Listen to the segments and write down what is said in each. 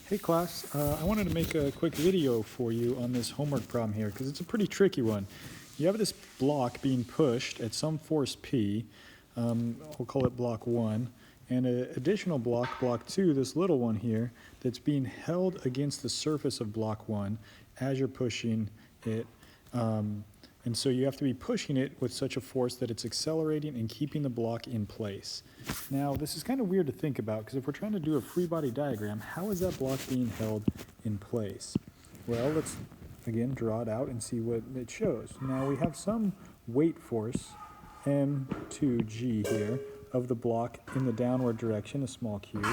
Hey class, I wanted to make a quick video for you on this homework problem here because it's a pretty tricky one. You have this block being pushed at some force P, we'll call it block 1, and an additional block, block 2, this little one here, that's being held against the surface of block 1 as you're pushing it. And so you have to be pushing it with such a force that it's accelerating and keeping the block in place. Now, this is kind of weird to think about because if we're trying to do a free body diagram, how is that block being held in place? Well, let's again draw it out and see what it shows. Now we have some weight force, m2g here, of the block in the downward direction, a small cube.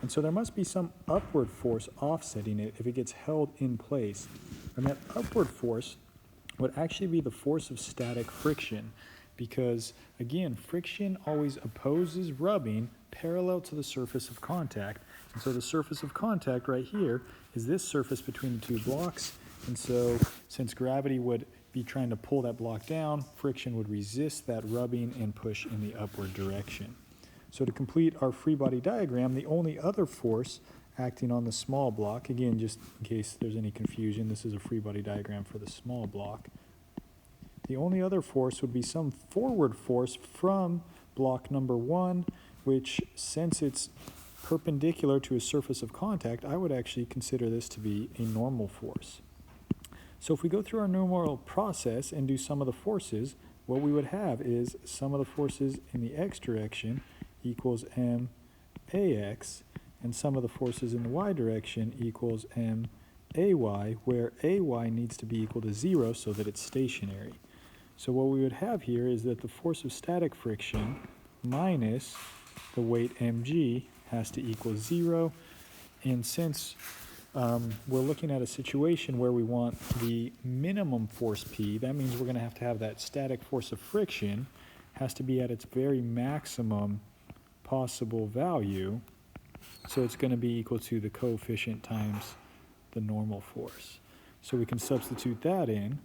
And so there must be some upward force offsetting it if it gets held in place. And that upward force would actually be the force of static friction because, again, friction always opposes rubbing parallel to the surface of contact. And so the surface of contact right here is this surface between the two blocks. And so since gravity would be trying to pull that block down, friction would resist that rubbing and push in the upward direction. So to complete our free body diagram, the only other force acting on the small block, again, just in case there's any confusion, this is a free body diagram for the small block. The only other force would be some forward force from block number 1, which, since it's perpendicular to a surface of contact, I would actually consider this to be a normal force. So if we go through our normal process and do some of the forces, what we would have is sum of the forces in the x direction equals m(ax), and sum of the forces in the y direction equals m(ay), where ay needs to be equal to 0 so that it's stationary. So what we would have here is that the force of static friction minus the weight mg has to equal 0. And since we're looking at a situation where we want the minimum force P, that means we're going to have that static force of friction has to be at its very maximum possible value. So it's going to be equal to the coefficient times the normal force. So we can substitute that in.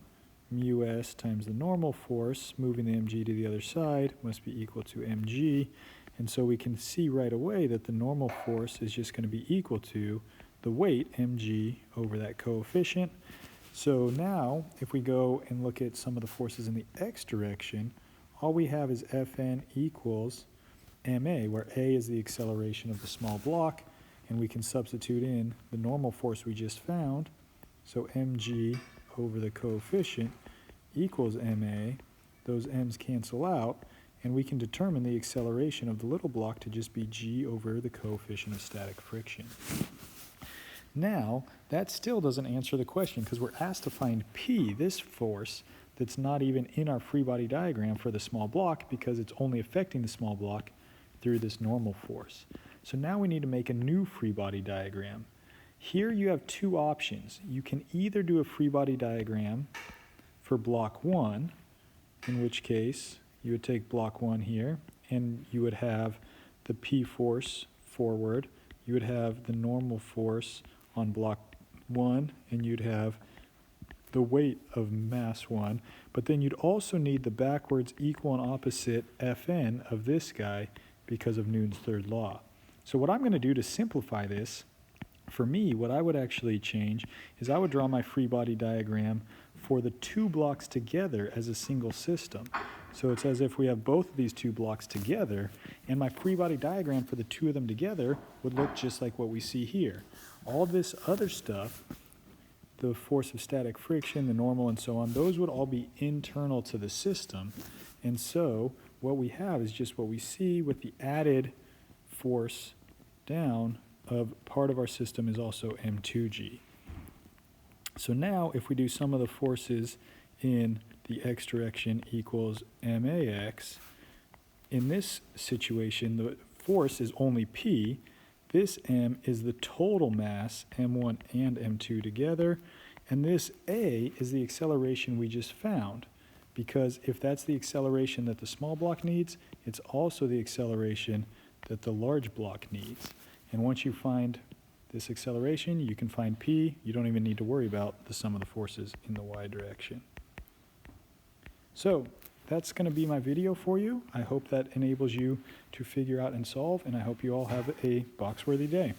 Mu(s) times the normal force, moving the mg to the other side, must be equal to mg. And so we can see right away that the normal force is just going to be equal to the weight, mg, over that coefficient. So now, if we go and look at some of the forces in the x direction, all we have is Fn equals ma, where a is the acceleration of the small block, and we can substitute in the normal force we just found. So mg over the coefficient equals ma. Those m's cancel out, and we can determine the acceleration of the little block to just be g over the coefficient of static friction. Now, that still doesn't answer the question because we're asked to find P, this force, that's not even in our free body diagram for the small block because it's only affecting the small block through this normal force. So now we need to make a new free body diagram. Here you have two options. You can either do a free body diagram for block 1, in which case you would take block 1 here, and you would have the P force forward, you would have the normal force on block 1, and you'd have the weight of mass 1, but then you'd also need the backwards equal and opposite Fn of this guy because of Newton's third law. So what I'm going to do to simplify this, for me, what I would actually change is I would draw my free body diagram for the two blocks together as a single system. So it's as if we have both of these two blocks together, and my free body diagram for the two of them together would look just like what we see here. All this other stuff, the force of static friction, the normal, and so on, those would all be internal to the system. And so what we have is just what we see with the added force down of part of our system is also m2g. So now if we do sum of the forces in the x direction equals max, in this situation the force is only P. This m is the total mass, m1 and m2 together, and this a is the acceleration we just found, because if that's the acceleration that the small block needs, it's also the acceleration that the large block needs. And once you find this acceleration, you can find P. You don't even need to worry about the sum of the forces in the y direction. So that's going to be my video for you. I hope that enables you to figure out and solve, and I hope you all have a box-worthy day.